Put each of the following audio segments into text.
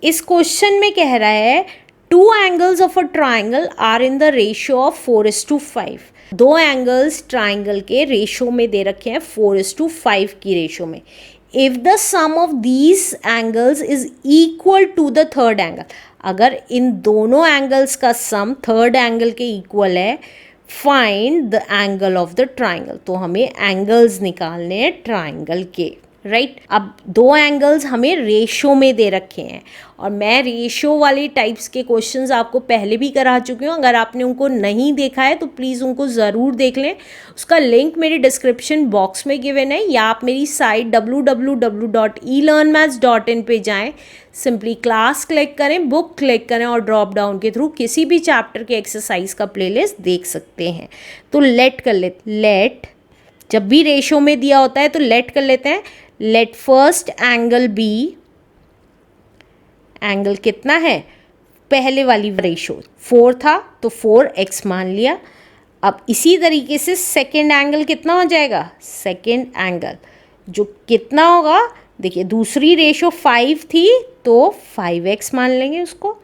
इस क्वेश्चन में कह रहा है two angles of a triangle are in the ratio of 4:5। दो एंगल्स ट्राइंगल के रेशियो में दे रखे हैं 4:5 की रेशियो में। If the sum of these angles is equal to the third angle, अगर इन दोनों एंगल्स का सम थर्ड एंगल के इक्वल है, find the angle of the triangle. तो हमें एंगल्स निकालने हैं ट्राइंगल के, राइट। अब दो एंगल्स हमें रेशो में दे रखे हैं और मैं रेशो वाले टाइप्स के क्वेश्चंस आपको पहले भी करा चुकी हूँ। अगर आपने उनको नहीं देखा है तो प्लीज़ उनको ज़रूर देख लें। उसका लिंक मेरे डिस्क्रिप्शन बॉक्स में गिवन है, या आप मेरी साइट www.elearnmaths.in पे जाएं, सिंपली क्लास क्लिक करें, बुक क्लिक करें और ड्रॉप डाउन के थ्रू किसी भी चैप्टर के एक्सरसाइज का प्लेलिस्ट देख सकते हैं। तो लेट कर लेते, लेट जब भी रेशो में दिया होता है तो लेट कर लेते हैं। Let first angle be, angle कितना है, पहले वाली रेशो 4 था तो 4x मान लिया। अब इसी तरीके से सेकेंड एंगल कितना हो जाएगा, सेकेंड एंगल जो कितना होगा, देखिए दूसरी रेशो 5 थी तो 5x मान लेंगे उसको।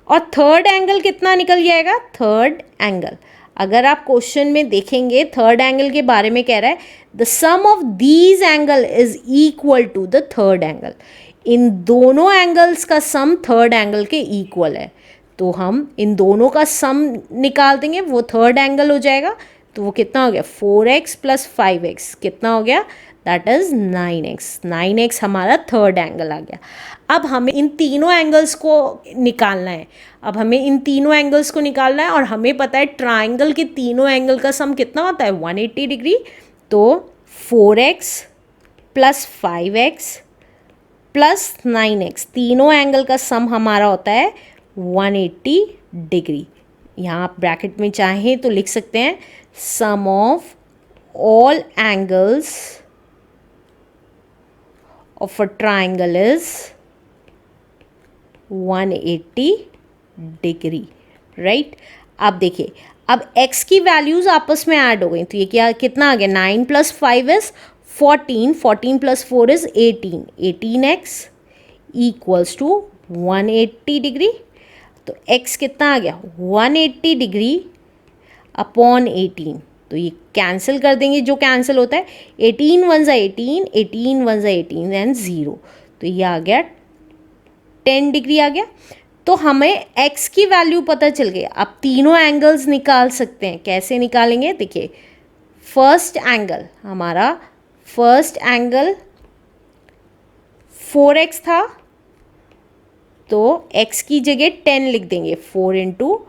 और थर्ड एंगल कितना निकल जाएगा, थर्ड एंगल अगर आप क्वेश्चन में देखेंगे थर्ड एंगल के बारे में कह रहा है the sum of these angle is equal to the third angle. इन दोनों एंगल्स का सम थर्ड एंगल के इक्वल है, तो हम इन दोनों का सम निकाल देंगे, वो थर्ड एंगल हो जाएगा। तो वो कितना हो गया, 4x + 5x कितना हो गया, दैट इज़ 9x। 9x हमारा थर्ड एंगल आ गया। अब हमें इन तीनों एंगल्स को निकालना है, अब हमें इन तीनों एंगल्स को निकालना है और हमें पता है ट्राइंगल के तीनों एंगल का सम कितना होता है, 180 डिग्री। तो 4x + 5x + 9x तीनों एंगल का सम हमारा होता है 180 डिग्री। यहाँ आप ब्रैकेट में चाहें तो लिख सकते हैं sum of all angles of a triangle is 180 degree, right. अब देखिए, अब x की वैल्यूज़ आपस में ऐड हो गई, तो ये क्या कितना आ गया, 9 + 5 is 14, 14 + 4 is 18, 18x equals to 180 degree. तो x कितना आ गया, 180 डिग्री अपॉन 18, तो ये कैंसिल कर देंगे, जो कैंसिल होता है 18 × 1 = 18, 18 × 1 = 18 एंड 0, तो ये आ गया 10 डिग्री आ गया। तो हमें x की वैल्यू पता चल गई। अब तीनों एंगल्स निकाल सकते हैं, कैसे निकालेंगे, देखिए फर्स्ट एंगल हमारा, फर्स्ट एंगल 4x था तो x की जगह 10 लिख देंगे, 4 ×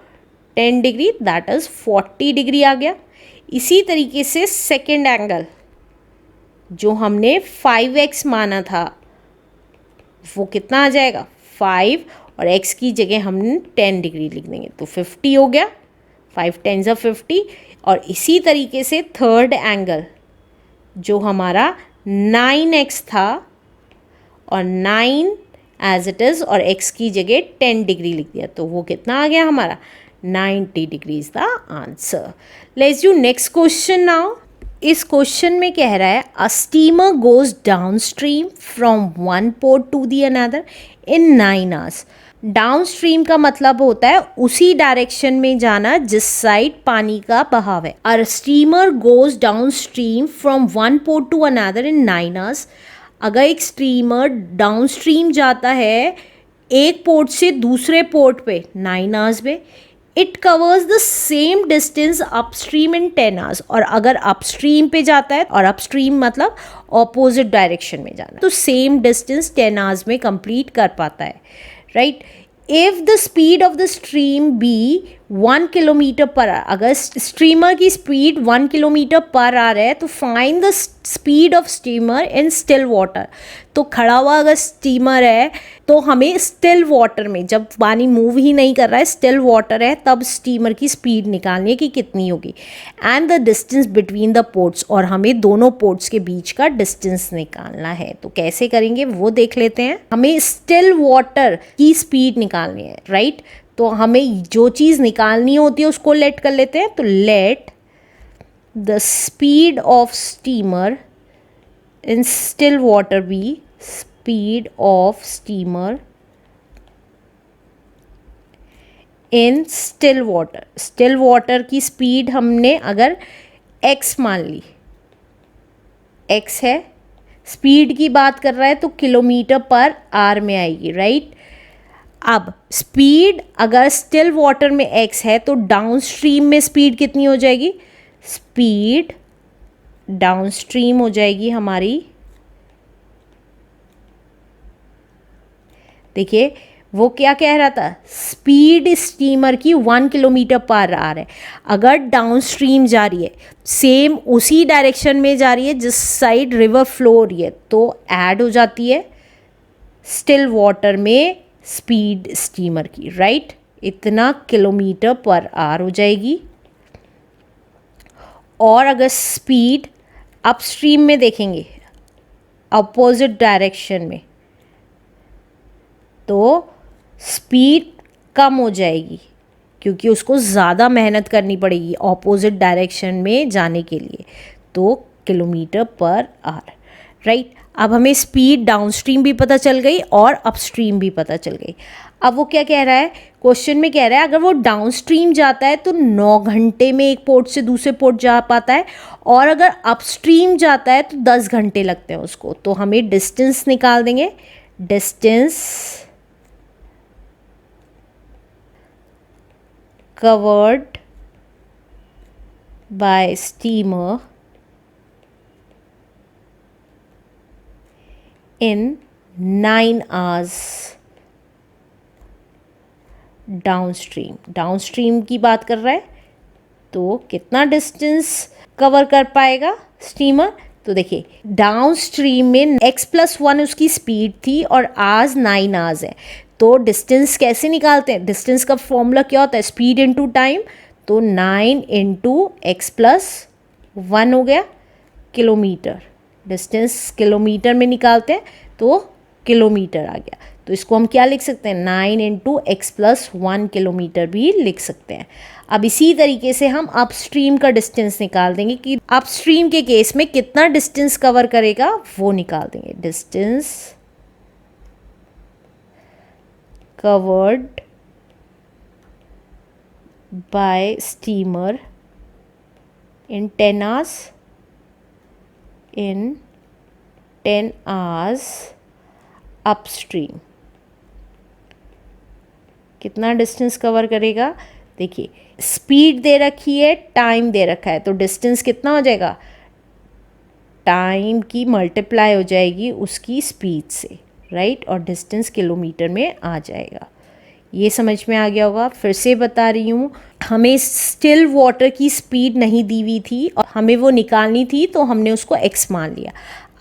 10 डिग्री दैट इज़ 40 डिग्री आ गया। इसी तरीके से सेकेंड एंगल जो हमने 5x माना था वो कितना आ जाएगा, 5, और x की जगह हम 10 डिग्री लिख देंगे तो 50 हो गया, 5 × 10 = 50। और इसी तरीके से थर्ड एंगल जो हमारा 9x था और 9 एज इट इज़ और x की जगह 10 डिग्री लिख दिया, तो वो कितना आ गया हमारा, 90 degree is the answer. Let's do next question now. इस क्वेश्चन में कह रहा है a steamer goes downstream from one port to the another in 9 hours। Downstream का मतलब होता है उसी डायरेक्शन में जाना जिस साइड पानी का बहाव है। A steamer goes downstream from one port to another in 9 hours। अगर एक स्टीमर डाउन स्ट्रीम जाता है एक पोर्ट से दूसरे पोर्ट पे 9 hours में, it covers the same distance upstream in 10 hours। और अगर अपस्ट्रीम पे जाता है, और अपस्ट्रीम मतलब ऑपोजिट डायरेक्शन में जाना, तो सेम डिस्टेंस 10 hours में कंप्लीट कर पाता है, right. If the speed of the stream be 1 km/h, अगर स्ट्रीमर की स्पीड 1 km/h है तो find the speed of steamer in still water. तो खड़ा हुआ अगर स्टीमर है तो हमें स्टिल वाटर में, जब पानी मूव ही नहीं कर रहा है, स्टिल वाटर है, तब स्टीमर की स्पीड निकालनी है कि कितनी होगी। And the distance between the ports, और हमें दोनों पोर्ट्स के बीच का डिस्टेंस निकालना है। तो कैसे करेंगे वो देख लेते हैं। हमें स्टिल वाटर की स्पीड निकालनी है, राइट। तो हमें जो चीज़ निकालनी होती है उसको लेट कर लेते हैं। तो let the speed of steamer in still water be, speed of steamer in still water. Still water की स्पीड हमने अगर x मान ली, x है, स्पीड की बात कर रहा है तो किलोमीटर पर आवर में आएगी, राइट। अब स्पीड अगर स्टिल वाटर में x है तो डाउनस्ट्रीम में स्पीड कितनी हो जाएगी? स्पीड डाउनस्ट्रीम हो जाएगी हमारी, देखिए वो क्या कह रहा था, स्पीड स्टीमर की 1 किलोमीटर पर आवर है। अगर डाउनस्ट्रीम जा रही है, सेम उसी डायरेक्शन में जा रही है जिस साइड रिवर फ्लो हो रही है, तो ऐड हो जाती है स्टिल वाटर में स्पीड स्टीमर की, राइट। इतना किलोमीटर पर आवर हो जाएगी। और अगर स्पीड अपस्ट्रीम में देखेंगे, अपोजिट डायरेक्शन में, तो स्पीड कम हो जाएगी क्योंकि उसको ज़्यादा मेहनत करनी पड़ेगी ऑपोजिट डायरेक्शन में जाने के लिए, तो किलोमीटर पर आवर, राइट। अब हमें स्पीड डाउनस्ट्रीम भी पता चल गई और अपस्ट्रीम भी पता चल गई। अब वो क्या कह रहा है, क्वेश्चन में कह रहा है अगर वो डाउनस्ट्रीम जाता है तो 9 घंटे में एक पोर्ट से दूसरे पोर्ट जा पाता है, और अगर अपस्ट्रीम जाता है तो 10 घंटे लगते हैं उसको। तो हमें डिस्टेंस निकाल देंगे, distance covered by steamer in 9 hours downstream. Downstream की बात कर रहा है तो कितना डिस्टेंस कवर कर पाएगा स्टीमर? तो देखिए डाउनस्ट्रीम में x+1 उसकी स्पीड थी और आज 9 आवर्स है, तो डिस्टेंस कैसे निकालते हैं? डिस्टेंस का फॉर्मूला क्या होता है? स्पीड इनटू टाइम, तो 9 इंटू x+1 हो गया किलोमीटर। डिस्टेंस किलोमीटर में निकालते हैं तो किलोमीटर आ गया, तो इसको हम क्या लिख सकते हैं? 9 इंटू x+1 किलोमीटर भी लिख सकते हैं। अब इसी तरीके से हम अपस्ट्रीम का डिस्टेंस निकाल देंगे कि अपस्ट्रीम के केस में कितना डिस्टेंस कवर करेगा वो निकाल देंगे। Distance covered by steamer in 10 hours, in 10 hours upstream कितना डिस्टेंस कवर करेगा? देखिए स्पीड दे रखी है, टाइम दे रखा है, तो डिस्टेंस कितना हो जाएगा? टाइम की मल्टीप्लाई हो जाएगी उसकी स्पीड से, राइट, और डिस्टेंस किलोमीटर में आ जाएगा। ये समझ में आ गया होगा। फिर से बता रही हूँ, हमें स्टिल वाटर की स्पीड नहीं दी हुई थी और हमें वो निकालनी थी, तो हमने उसको x मान लिया।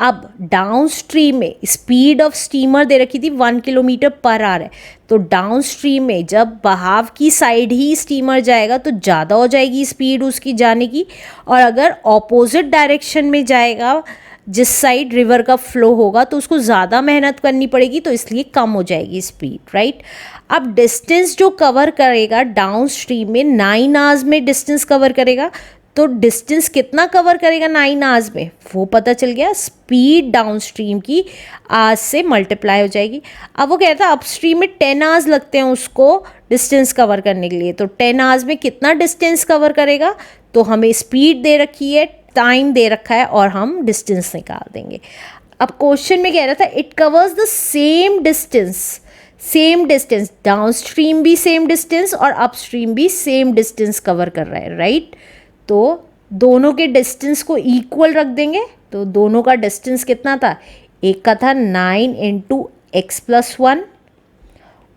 अब डाउनस्ट्रीम में स्पीड ऑफ स्टीमर दे रखी थी 1 किलोमीटर पर आवर है, तो डाउनस्ट्रीम में जब बहाव की साइड ही स्टीमर जाएगा तो ज़्यादा हो जाएगी स्पीड उसकी जाने की, और अगर ऑपोजिट डायरेक्शन में जाएगा जिस साइड रिवर का फ्लो होगा तो उसको ज़्यादा मेहनत करनी पड़ेगी, तो इसलिए कम हो जाएगी स्पीड, राइट। अब डिस्टेंस जो कवर करेगा डाउनस्ट्रीम में 9 आवर्स में डिस्टेंस कवर करेगा, तो डिस्टेंस कितना कवर करेगा 9 आवर्स में वो पता चल गया। स्पीड डाउनस्ट्रीम की आवर्स से मल्टीप्लाई हो जाएगी। अब वो कहता है अपस्ट्रीम में 10 आवर्स लगते हैं उसको डिस्टेंस कवर करने के लिए, तो 10 आवर्स में कितना डिस्टेंस कवर करेगा? तो हमें स्पीड दे रखी है, टाइम दे रखा है, और हम डिस्टेंस निकाल देंगे। अब क्वेश्चन में कह रहा था it covers the same distance, downstream भी सेम डिस्टेंस और अपस्ट्रीम भी सेम डिस्टेंस कवर कर रहा है, राइट। तो दोनों के डिस्टेंस को इक्वल रख देंगे, तो दोनों का डिस्टेंस कितना था? एक का था 9 इंटू x+1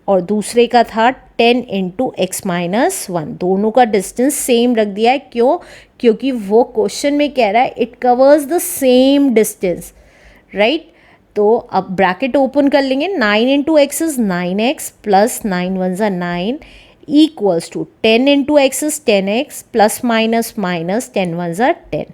और दूसरे का था 10 इंटू x-1। दोनों का डिस्टेंस सेम रख दिया है। क्यों? क्योंकि वो क्वेश्चन में कह रहा है it covers the same distance, right. तो अब ब्रैकेट ओपन कर लेंगे, 9 into x is 9x plus 9 1 9 equals to 10 into x is 10x plus minus 10 1 10।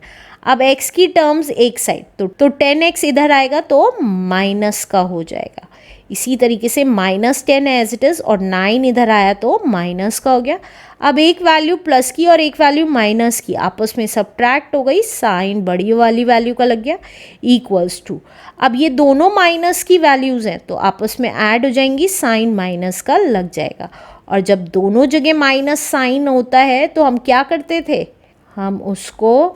अब x की टर्म्स एक साइड, तो 10x इधर आएगा तो माइनस का हो जाएगा। इसी तरीके से -10 एज इट इज़ और 9 इधर आया तो माइनस का हो गया। अब एक वैल्यू प्लस की और एक वैल्यू माइनस की आपस में सब्ट्रैक्ट हो गई, साइन बड़ी वाली वैल्यू का लग गया इक्वल्स टू। अब ये दोनों माइनस की वैल्यूज़ हैं तो आपस में ऐड हो जाएंगी, साइन माइनस का लग जाएगा। और जब दोनों जगह माइनस साइन होता है तो हम क्या करते थे, हम उसको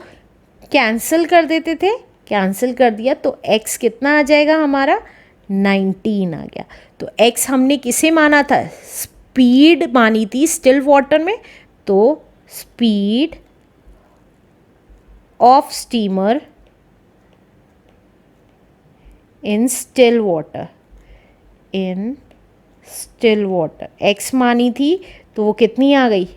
कैंसिल कर देते थे। कैंसिल कर दिया तो x कितना आ जाएगा हमारा, 19 आ गया। तो x हमने किसे माना था, स्पीड मानी थी स्टिल वाटर में, तो speed of steamer in still water, in still water x मानी थी तो वो कितनी आ गई,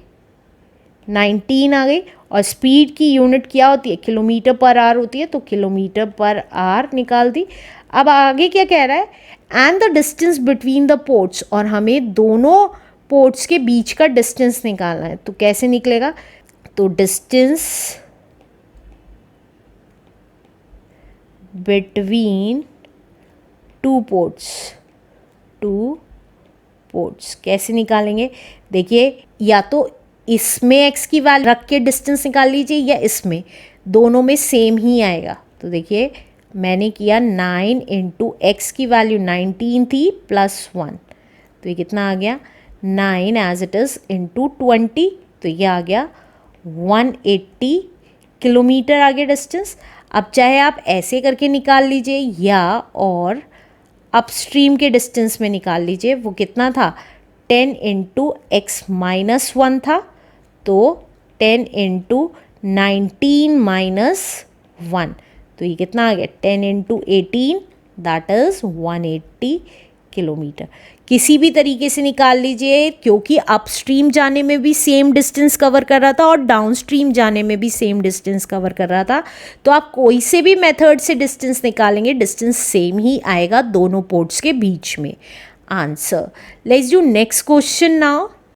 19 आ गई। और स्पीड की यूनिट क्या होती है, किलोमीटर पर आवर होती है, तो किलोमीटर पर आवर निकाल दी। अब आगे क्या कह रहा है, and the distance between the ports, और हमें दोनों पोर्ट्स के बीच का डिस्टेंस निकालना है। तो कैसे निकलेगा, तो डिस्टेंस बिटवीन टू पोर्ट्स कैसे निकालेंगे, देखिए या तो इसमें x की वैल्यू रख के डिस्टेंस निकाल लीजिए या इसमें, दोनों में सेम ही आएगा। तो देखिए मैंने किया 9 इंटू एक्स की वैल्यू 19 थी +1, तो ये कितना आ गया 9 एज इट इज़ इंटू 20, तो ये आ गया 180 किलोमीटर आ गया डिस्टेंस। अब चाहे आप ऐसे करके निकाल लीजिए या और अपस्ट्रीम के डिस्टेंस में निकाल लीजिए, वो कितना था 10 इंटू एक्स माइनस 1 था, तो 10 इंटू 19 माइनस 1, तो ये कितना आ गया 10 इंटू 18 दैट इज़ 180 किलोमीटर। किसी भी तरीके से निकाल लीजिए, क्योंकि अपस्ट्रीम जाने में भी सेम डिस्टेंस कवर कर रहा था और डाउनस्ट्रीम जाने में भी सेम डिस्टेंस कवर कर रहा था, तो आप कोई से भी मेथड से डिस्टेंस निकालेंगे डिस्टेंस सेम ही आएगा दोनों पोर्ट्स के बीच में। Answer, let's do next question now.